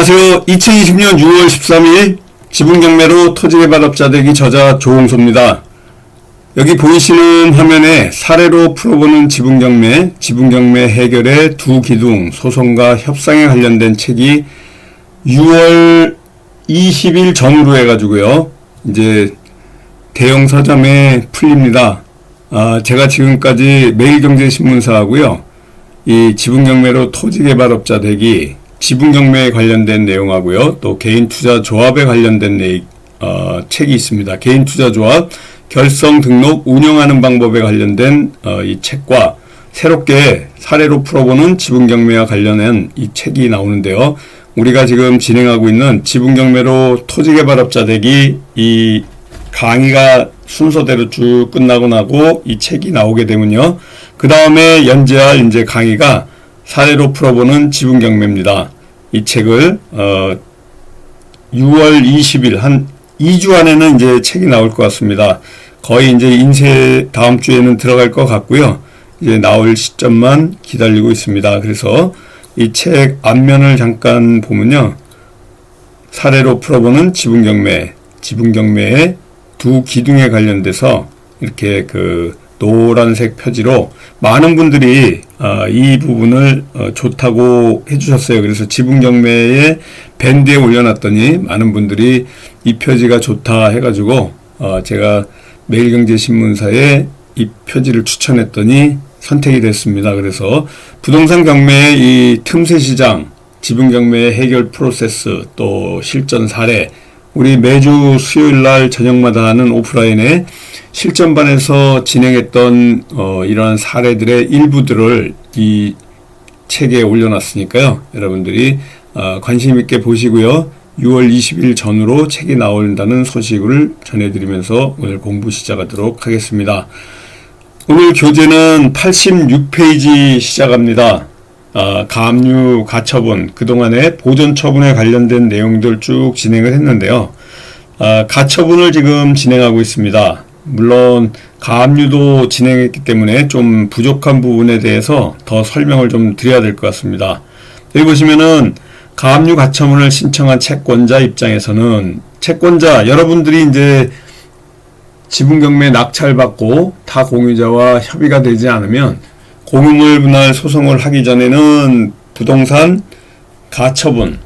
안녕하세요. 2020년 6월 13일 지분경매로 토지개발업자 되기 저자 조홍소입니다. 여기 보이시는 화면에 사례로 풀어보는 지분경매 해결의 두 기둥 소송과 협상에 관련된 책이 6월 20일 전후로 해가지고요. 이제 대형 서점에 풀립니다. 제가 지금까지 매일경제신문사하고요. 이 지분경매로 토지개발업자 되기 지분경매에 관련된 내용하고요. 또 개인투자조합에 관련된 책이 있습니다. 개인투자조합 결성 등록 운영하는 방법에 관련된 이 책과 새롭게 사례로 풀어보는 지분경매와 관련한 이 책이 나오는데요. 우리가 지금 진행하고 있는 지분경매로 토지개발업자 되기 이 강의가 순서대로 쭉 끝나고 나고 이 책이 나오게 되면요. 그 다음에 연재할 이제 강의가 사례로 풀어보는 지분경매입니다. 이 책을 6월 20일 한 2주 안에는 이제 책이 나올 것 같습니다. 거의 이제 인쇄 다음 주에는 들어갈 것 같고요. 이제 나올 시점만 기다리고 있습니다. 그래서 이 책 앞면을 잠깐 보면요. 사례로 풀어보는 지분경매의 두 기둥에 관련돼서 이렇게 그 노란색 표지로 많은 분들이 이 부분을 좋다고 해주셨어요. 그래서 지분경매의 밴드에 올려놨더니 많은 분들이 이 표지가 좋다 해가지고 제가 매일경제신문사에 이 표지를 추천했더니 선택이 됐습니다. 그래서 부동산 경매의 이 틈새 시장, 지분경매의 해결 프로세스, 또 실전 사례, 우리 매주 수요일날 저녁마다 하는 오프라인에 실전반에서 진행했던 이러한 사례들의 일부들을 이 책에 올려놨으니까요. 여러분들이 관심 있게 보시고요. 6월 20일 전후로 책이 나온다는 소식을 전해드리면서 오늘 공부 시작하도록 하겠습니다. 오늘 교재는 86페이지 시작합니다. 가압류 가처분, 그동안의 보존 처분에 관련된 내용들 쭉 진행을 했는데요. 가처분을 지금 진행하고 있습니다. 물론 가압류도 진행했기 때문에 좀 부족한 부분에 대해서 더 설명을 좀 드려야 될 것 같습니다. 여기 보시면은 가압류 가처분을 신청한 채권자 입장에서는 채권자 여러분들이 이제 지분경매 낙찰받고 타 공유자와 협의가 되지 않으면 공유물 분할 소송을 하기 전에는 부동산 가처분,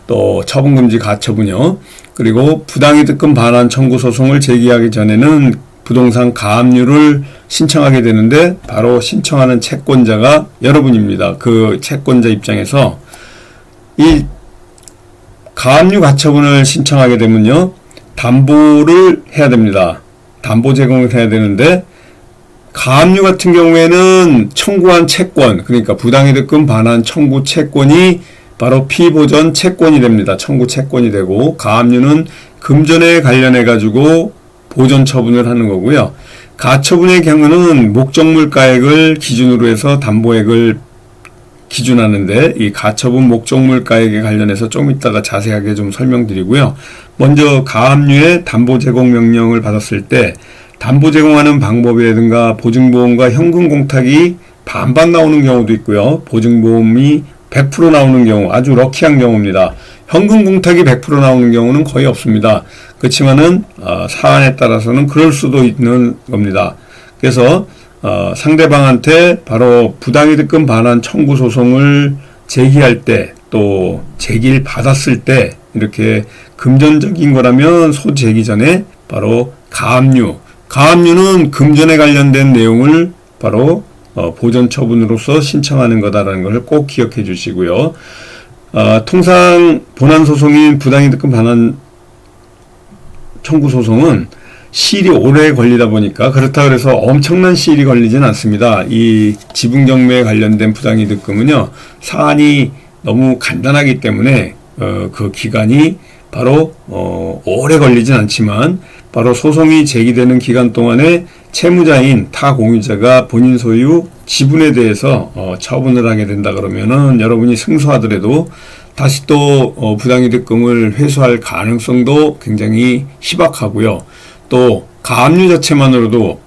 또 처분금지 가처분이요. 그리고 부당이득금 반환 청구 소송을 제기하기 전에는 부동산 가압류를 신청하게 되는데 바로 신청하는 채권자가 여러분입니다. 그 채권자 입장에서 이 가압류 가처분을 신청하게 되면요. 담보를 해야 됩니다. 담보 제공을 해야 되는데 가압류 같은 경우에는 청구한 채권, 그러니까 부당이득금 반환 청구 채권이 바로 피보전 채권이 됩니다. 청구 채권이 되고 가압류는 금전에 관련해 가지고 보존 처분을 하는 거고요. 가처분의 경우는 목적물가액을 기준으로 해서 담보액을 기준하는데 이 가처분 목적물가액에 관련해서 좀 이따가 자세하게 좀 설명드리고요. 먼저 가압류의 담보 제공 명령을 받았을 때 담보 제공하는 방법이라든가 보증보험과 현금 공탁이 반반 나오는 경우도 있고요. 보증보험이 100% 나오는 경우, 아주 럭키한 경우입니다. 현금 공탁이 100% 나오는 경우는 거의 없습니다. 그렇지만은 사안에 따라서는 그럴 수도 있는 겁니다. 그래서 상대방한테 바로 부당이득금 반환 청구 소송을 제기할 때, 또 제기를 받았을 때 이렇게 금전적인 거라면 소제기 전에 바로 가압류는 금전에 관련된 내용을 바로 보존 처분으로서 신청하는 거다라는 것을 꼭 기억해 주시고요. 통상 본안 소송인 부당이득금 반환 청구 소송은 시일이 오래 걸리다 보니까 그렇다 그래서 엄청난 시일이 걸리진 않습니다. 이 지분경매에 관련된 부당이득금은요. 사안이 너무 간단하기 때문에 그 기간이 바로 오래 걸리진 않지만 바로 소송이 제기되는 기간 동안에 채무자인 타 공유자가 본인 소유 지분에 대해서 처분을 하게 된다 그러면은 여러분이 승소하더라도 다시 또 부당이득금을 회수할 가능성도 굉장히 희박하고요. 또 가압류 자체만으로도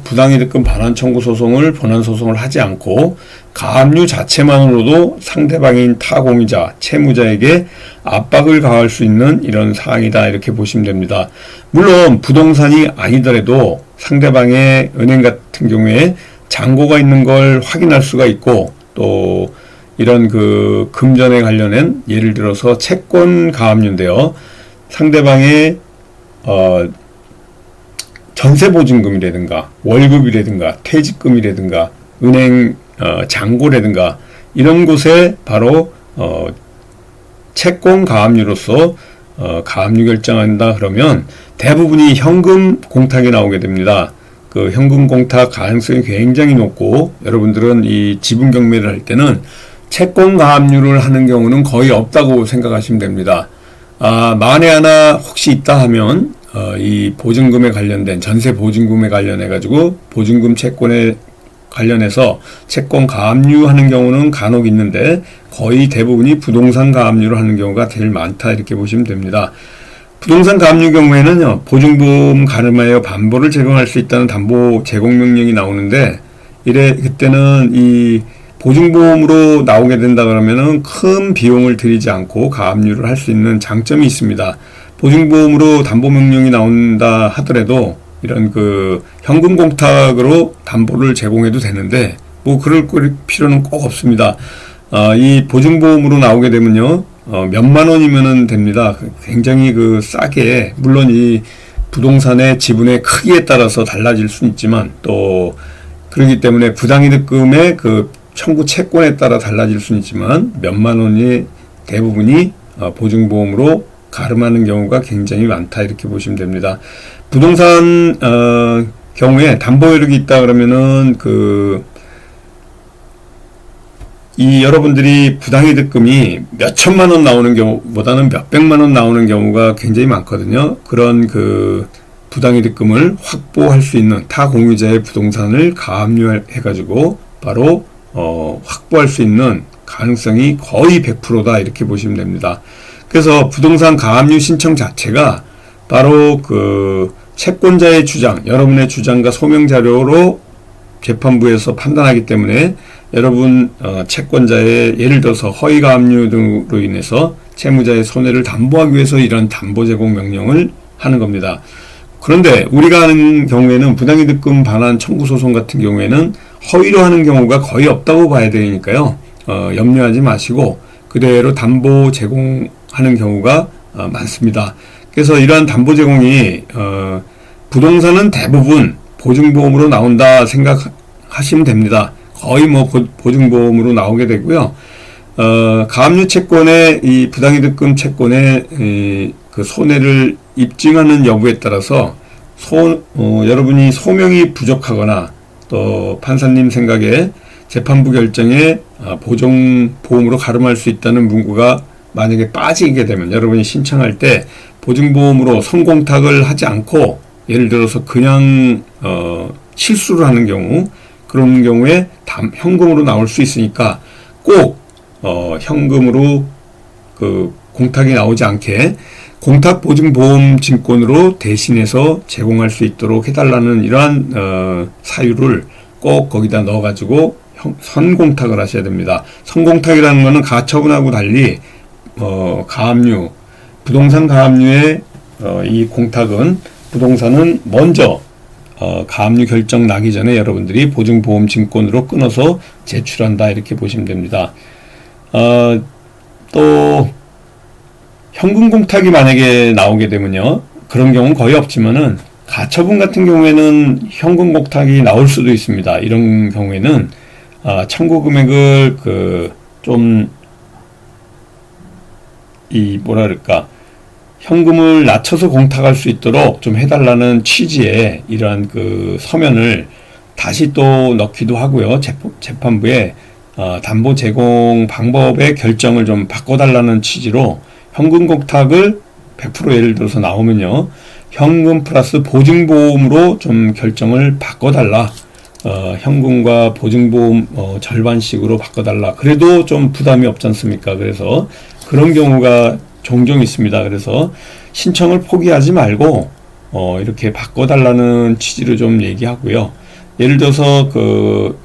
부당이득금 반환 청구 소송을 본안 소송을 하지 않고 가압류 자체만으로도 상대방인 타공유자, 채무자에게 압박을 가할 수 있는 이런 사항이다 이렇게 보시면 됩니다. 물론 부동산이 아니더라도 상대방의 은행 같은 경우에 잔고가 있는 걸 확인할 수가 있고 또 이런 그 금전에 관련된 예를 들어서 채권 가압류인데요. 상대방의 전세보증금이라든가 월급이라든가 퇴직금이라든가 은행 잔고라든가 이런 곳에 바로 채권 가압류로서 가압류 결정한다 그러면 대부분이 현금 공탁이 나오게 됩니다. 그 현금 공탁 가능성이 굉장히 높고 여러분들은 이 지분 경매를 할 때는 채권 가압류를 하는 경우는 거의 없다고 생각하시면 됩니다. 만에 하나 혹시 있다 하면 이 보증금에 관련된 전세 보증금에 관련해 가지고 보증금 채권에 관련해서 채권 가압류하는 경우는 간혹 있는데 거의 대부분이 부동산 가압류를 하는 경우가 제일 많다 이렇게 보시면 됩니다. 부동산 가압류 경우에는요, 보증보험 가름하여 반보를 제공할 수 있다는 담보 제공 명령이 나오는데 그때는 이 보증보험으로 나오게 된다 그러면은 큰 비용을 들이지 않고 가압류를 할 수 있는 장점이 있습니다. 보증보험으로 담보 명령이 나온다 하더라도 이런 그 현금 공탁으로 담보를 제공해도 되는데 뭐 그럴 필요는 꼭 없습니다. 이 보증보험으로 나오게 되면요, 몇만 원이면은 됩니다. 굉장히 그 싸게, 물론 이 부동산의 지분의 크기에 따라서 달라질 수는 있지만 또 그렇기 때문에 부당이득금의 그 청구 채권에 따라 달라질 수는 있지만 몇만 원이 대부분이 보증보험으로 가름하는 경우가 굉장히 많다 이렇게 보시면 됩니다. 부동산 경우에 담보효력이 있다 그러면은 이 여러분들이 부당이득금이 몇 천만 원 나오는 경우보다는 몇 백만 원 나오는 경우가 굉장히 많거든요. 그런 그 부당이득금을 확보할 수 있는 타 공유자의 부동산을 가압류해가지고 바로 확보할 수 있는 가능성이 거의 100%다 이렇게 보시면 됩니다. 그래서 부동산 가압류 신청 자체가 바로 그 채권자의 주장, 여러분의 주장과 소명 자료로 재판부에서 판단하기 때문에 여러분 채권자의 예를 들어서 허위 가압류 등으로 인해서 채무자의 손해를 담보하기 위해서 이런 담보 제공 명령을 하는 겁니다. 그런데 우리가 하는 경우에는 부당이득금 반환 청구 소송 같은 경우에는 허위로 하는 경우가 거의 없다고 봐야 되니까요. 염려하지 마시고 그대로 담보 제공하는 경우가 많습니다. 그래서 이러한 담보 제공이 부동산은 대부분 보증보험으로 나온다 생각하시면 됩니다. 거의 뭐 보증보험으로 나오게 되고요. 가압류 채권의 이 부당이득금 채권의 그 손해를 입증하는 여부에 따라서 여러분이 소명이 부족하거나 또 판사님 생각에 재판부 결정에 보증보험으로 가름할 수 있다는 문구가 만약에 빠지게 되면 여러분이 신청할 때 보증보험으로 선공탁을 하지 않고 예를 들어서 그냥 실수를 하는 경우 그런 경우에 현금으로 나올 수 있으니까 꼭 현금으로 그 공탁이 나오지 않게 공탁보증보험증권으로 대신해서 제공할 수 있도록 해달라는 이러한 사유를 꼭 거기다 넣어가지고 선공탁을 하셔야 됩니다. 선공탁이라는 것은 가처분하고 달리 가압류, 부동산 가압류의 이 공탁은 부동산은 먼저 가압류 결정 나기 전에 여러분들이 보증보험증권으로 끊어서 제출한다 이렇게 보시면 됩니다. 또 현금 공탁이 만약에 나오게 되면요, 그런 경우는 거의 없지만은 가처분 같은 경우에는 현금 공탁이 나올 수도 있습니다. 이런 경우에는 청구 금액을 현금을 낮춰서 공탁할 수 있도록 좀 해달라는 취지의 이러한 그 서면을 다시 또 넣기도 하고요. 재판부에 담보 제공 방법의 결정을 좀 바꿔달라는 취지로 현금 공탁을 100% 예를 들어서 나오면요, 현금 플러스 보증보험으로 좀 결정을 바꿔달라. 현금과 보증보험 절반씩으로 바꿔달라. 그래도 좀 부담이 없지 않습니까? 그래서 그런 경우가 종종 있습니다. 그래서 신청을 포기하지 말고 이렇게 바꿔달라는 취지로 좀 얘기하고요. 예를 들어서 그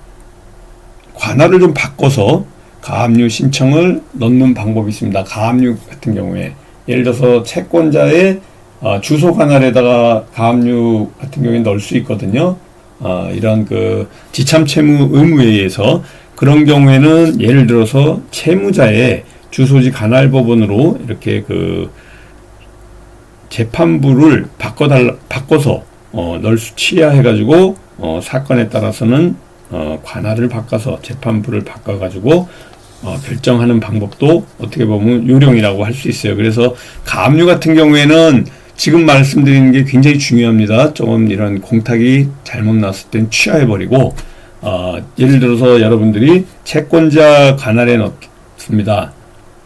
관할을 좀 바꿔서 가압류 신청을 넣는 방법이 있습니다. 가압류 같은 경우에 예를 들어서 채권자의 주소 관할에다가 가압류 같은 경우에 넣을 수 있거든요. 이런 그 지참 채무 의무에 의해서 그런 경우에는 예를 들어서 채무자의 주소지 관할 법원으로 이렇게 그 재판부를 바꿔서 넣을 수 취하해가지고 사건에 따라서는 관할을 바꿔서 재판부를 바꿔가지고 결정하는 방법도 어떻게 보면 요령이라고 할 수 있어요. 그래서 가압류 같은 경우에는 지금 말씀드리는 게 굉장히 중요합니다. 조금 이런 공탁이 잘못 났을 땐 취하해버리고 예를 들어서 여러분들이 채권자 관할에 넣습니다.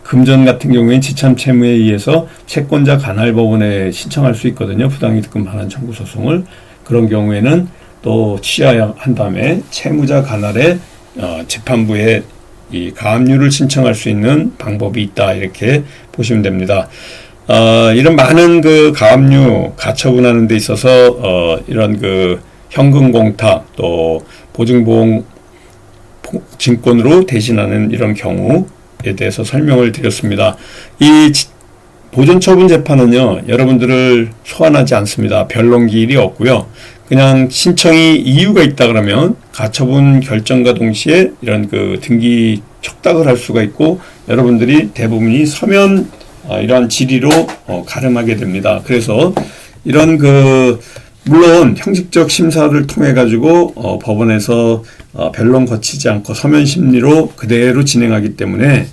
금전 같은 경우에는 지참 채무에 의해서 채권자 관할 법원에 신청할 수 있거든요. 부당이득금 반환 청구 소송을. 그런 경우에는 또 취하한 다음에 채무자 관할에 재판부에 이 가압류를 신청할 수 있는 방법이 있다, 이렇게 보시면 됩니다. 이런 많은 그 가압류 가처분하는 데 있어서 이런 그 현금 공탁 또 보증보험 증권으로 대신하는 이런 경우에 대해서 설명을 드렸습니다. 이 보존처분 재판은요, 여러분들을 소환하지 않습니다. 변론 기일이 없고요. 그냥 신청이 이유가 있다 그러면 가처분 결정과 동시에 이런 그 등기 척탁을 할 수가 있고, 여러분들이 대부분이 서면 이러한 질의로 가름하게 됩니다. 그래서 이런 그 물론 형식적 심사를 통해 가지고 법원에서 변론 거치지 않고 서면 심리로 그대로 진행하기 때문에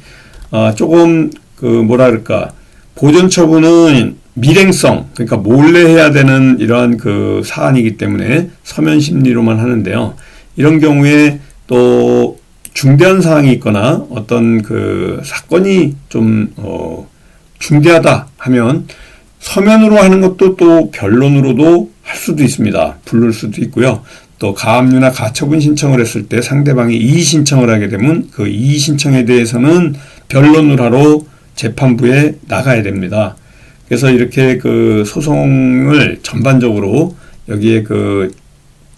조금 그 뭐라 그럴까, 보존 처분은 밀행성, 그러니까 몰래 해야 되는 이러한 그 사안이기 때문에 서면 심리로만 하는데요. 이런 경우에 또 중대한 사항이 있거나 어떤 그 사건이 좀 중대하다 하면 서면으로 하는 것도 또 변론으로도 할 수도 있습니다. 부를 수도 있고요. 또 가압류나 가처분 신청을 했을 때 상대방이 이의 신청을 하게 되면 그 이의 신청에 대해서는 변론을 하러 재판부에 나가야 됩니다. 그래서 이렇게 그 소송을 전반적으로 여기에 그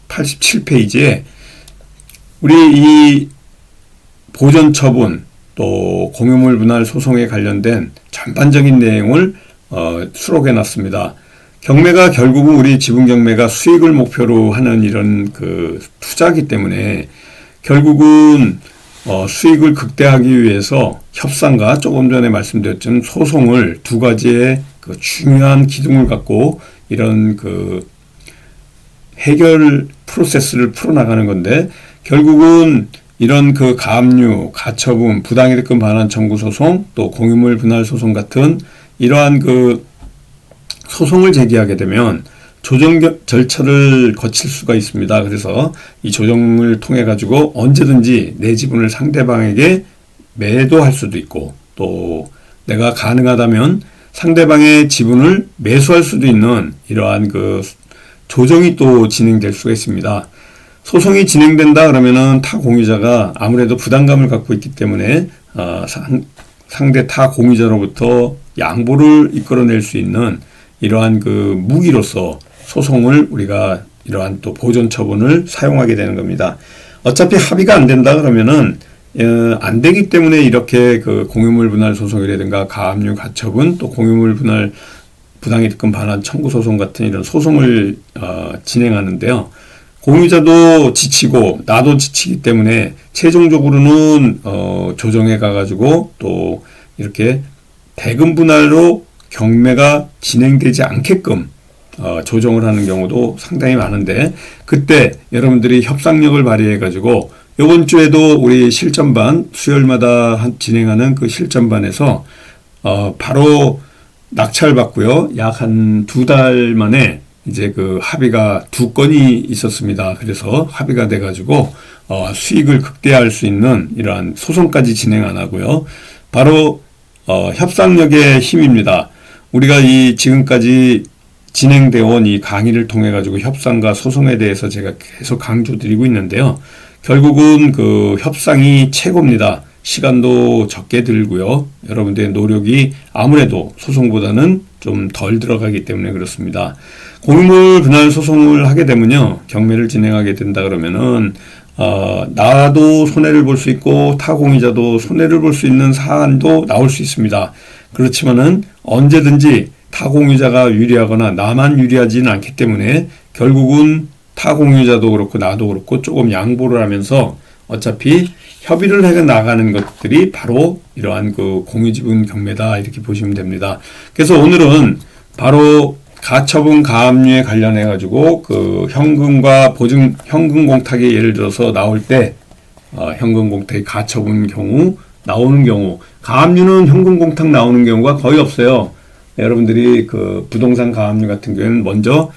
87페이지에 우리 이 보존 처분 또 공유물 분할 소송에 관련된 전반적인 내용을 수록해 놨습니다. 경매가 결국은 우리 지분 경매가 수익을 목표로 하는 이런 그 투자이기 때문에 결국은 수익을 극대화하기 위해서 협상과 조금 전에 말씀드렸던 소송을 두 가지의 그 중요한 기둥을 갖고 이런 그 해결 프로세스를 풀어나가는 건데, 결국은 이런 그 가압류, 가처분, 부당이득금 반환 청구 소송, 또 공유물 분할 소송 같은 이러한 그 소송을 제기하게 되면 조정 절차를 거칠 수가 있습니다. 그래서 이 조정을 통해 가지고 언제든지 내 지분을 상대방에게 매도할 수도 있고, 또 내가 가능하다면 상대방의 지분을 매수할 수도 있는 이러한 그 조정이 또 진행될 수가 있습니다. 소송이 진행된다 그러면은 타 공유자가 아무래도 부담감을 갖고 있기 때문에 상대 타 공유자로부터 양보를 이끌어낼 수 있는 이러한 그 무기로서 소송을 우리가 이러한 또 보존 처분을 사용하게 되는 겁니다. 어차피 합의가 안 된다 그러면은 안 되기 때문에 이렇게 그 공유물 분할 소송이라든가 가압류 가처분 또 공유물 분할 부당이득금 반환 청구 소송 같은 이런 소송을 진행하는데요. 공유자도 지치고 나도 지치기 때문에 최종적으로는 조정에 가가지고 또 이렇게 대금 분할로 경매가 진행되지 않게끔 조정을 하는 경우도 상당히 많은데, 그때 여러분들이 협상력을 발휘해 가지고 이번 주에도 우리 실전반 수요일마다 진행하는 그 실전반에서 바로 낙찰받고요. 약 한 2달 만에 이제 그 합의가 2건이 있었습니다. 그래서 합의가 돼 가지고 수익을 극대화할 수 있는 이러한 소송까지 진행 안 하고요. 바로 협상력의 힘입니다. 우리가 이 지금까지 진행되어 온 이 강의를 통해 가지고 협상과 소송에 대해서 제가 계속 강조드리고 있는데요. 결국은 그 협상이 최고입니다. 시간도 적게 들고요. 여러분들의 노력이 아무래도 소송보다는 좀 덜 들어가기 때문에 그렇습니다. 공유물 분할 소송을 하게 되면요, 경매를 진행하게 된다 그러면은 나도 손해를 볼 수 있고 타공유자도 손해를 볼 수 있는 사안도 나올 수 있습니다. 그렇지만은 언제든지 타공유자가 유리하거나 나만 유리하지는 않기 때문에 결국은 타공유자도 그렇고 나도 그렇고 조금 양보를 하면서 어차피 협의를 해 나가는 것들이 바로 이러한 그 공유지분 경매다, 이렇게 보시면 됩니다. 그래서 오늘은 바로 가처분 가압류에 관련해 가지고 그 현금과 보증 현금 공탁이 예를 들어서 나올 때 현금 공탁이 가처분 경우 나오는 경우, 가압류는 현금 공탁 나오는 경우가 거의 없어요. 여러분들이 그 부동산 가압류 같은 경우에는 먼저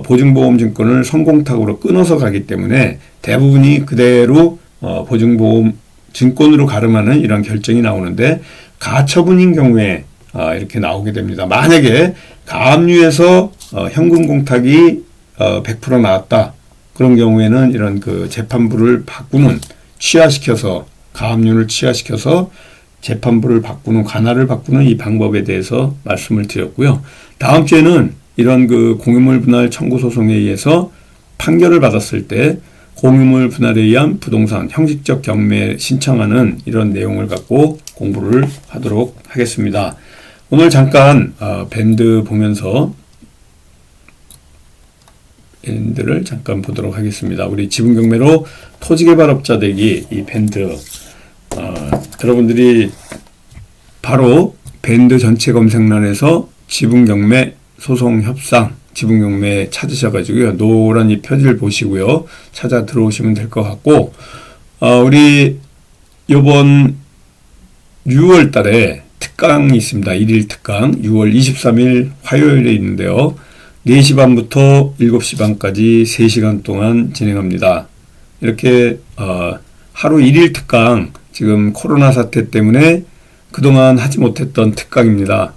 보증보험증권을 선공탁으로 끊어서 가기 때문에 대부분이 그대로 보증보험 증권으로 가름하는 이런 결정이 나오는데, 가처분인 경우에 이렇게 나오게 됩니다. 만약에 가압류에서 현금 공탁이 100% 나왔다, 그런 경우에는 이런 그 재판부를 바꾸는, 취하시켜서 가압류를 취하시켜서 재판부를 바꾸는, 관할을 바꾸는 이 방법에 대해서 말씀을 드렸고요. 다음 주에는 이런 그 공유물 분할 청구 소송에 의해서 판결을 받았을 때 공유물 분할에 의한 부동산 형식적 경매 신청하는 이런 내용을 갖고 공부를 하도록 하겠습니다. 오늘 잠깐 밴드 보면서 밴드를 잠깐 보도록 하겠습니다. 우리 지분경매로 토지개발업자 되기, 이 밴드 여러분들이 바로 밴드 전체 검색란에서 지분경매 소송 협상 지분경매 찾으셔가지고요, 노란 이 표지를 보시고요, 찾아 들어오시면 될 것 같고, 우리 요번 6월 달에 특강이 있습니다. 1일 특강 6월 23일 화요일에 있는데요, 4시 반부터 7시 반까지 3시간 동안 진행합니다. 이렇게 하루 1일 특강, 지금 코로나 사태 때문에 그동안 하지 못했던 특강입니다.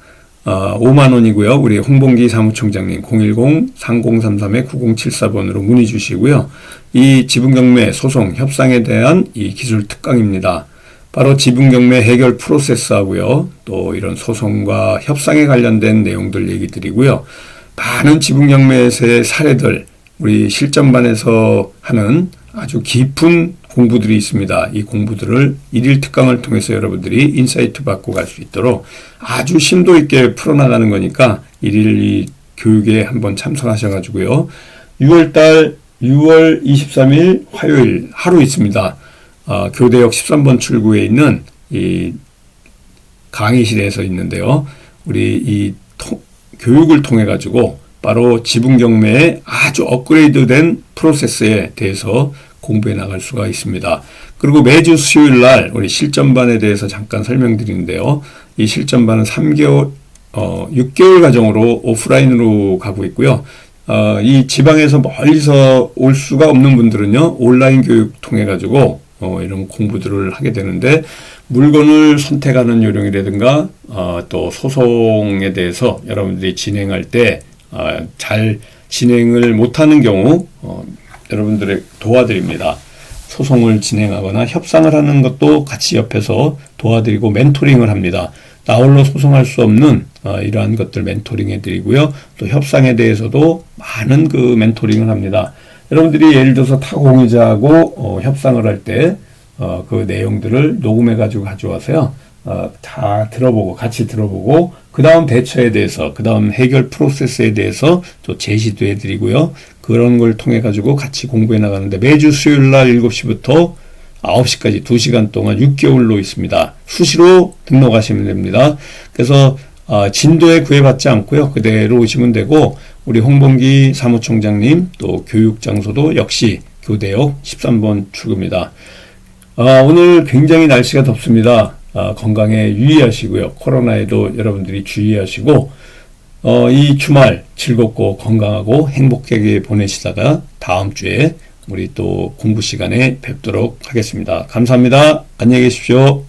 5만 원이고요. 우리 홍봉기 사무총장님 010-3033-9074번으로 문의 주시고요. 이 지분경매 소송 협상에 대한 이 기술 특강입니다. 바로 지분경매 해결 프로세스하고요, 또 이런 소송과 협상에 관련된 내용들 얘기 드리고요. 많은 지분경매에서의 사례들, 우리 실전반에서 하는 아주 깊은 공부들이 있습니다. 이 공부들을 1일 특강을 통해서 여러분들이 인사이트 받고 갈 수 있도록 아주 심도 있게 풀어나가는 거니까 1일 이 교육에 한번 참석하셔가지고요. 6월달 6월 23일 화요일 하루 있습니다. 교대역 13번 출구에 있는 이 강의실에서 있는데요, 우리 이 교육을 통해 가지고 바로 지분경매의 아주 업그레이드된 프로세스에 대해서 공부해 나갈 수가 있습니다. 그리고 매주 수요일 날 우리 실전반에 대해서 잠깐 설명드리는데요, 이 실전반은 6개월 과정으로 오프라인으로 가고 있고요. 이 지방에서 멀리서 올 수가 없는 분들은요, 온라인 교육 통해 가지고 이런 공부들을 하게 되는데, 물건을 선택하는 요령이라든가 또 소송에 대해서 여러분들이 진행할 때 잘 진행을 못하는 경우 여러분들의 도와드립니다. 소송을 진행하거나 협상을 하는 것도 같이 옆에서 도와드리고 멘토링을 합니다. 나 홀로 소송할 수 없는 이러한 것들 멘토링 해드리고요. 또 협상에 대해서도 많은 그 멘토링을 합니다. 여러분들이 예를 들어서 타공유자하고 협상을 할 때 그 내용들을 녹음해 가지고 가져와서요, 다 들어보고 같이 들어보고 그 다음 대처에 대해서, 그 다음 해결 프로세스에 대해서 또 제시도 해드리고요. 그런 걸 통해 가지고 같이 공부해 나가는데, 매주 수요일 날 7시부터 9시까지 2시간 동안 6개월로 있습니다. 수시로 등록하시면 됩니다. 그래서 진도에 구애받지 않고요, 그대로 오시면 되고, 우리 홍범기 사무총장님 또 교육 장소도 역시 교대역 13번 출구입니다. 오늘 굉장히 날씨가 덥습니다. 건강에 유의하시고요. 코로나에도 여러분들이 주의하시고, 이 주말 즐겁고 건강하고 행복하게 보내시다가 다음 주에 우리 또 공부 시간에 뵙도록 하겠습니다. 감사합니다. 안녕히 계십시오.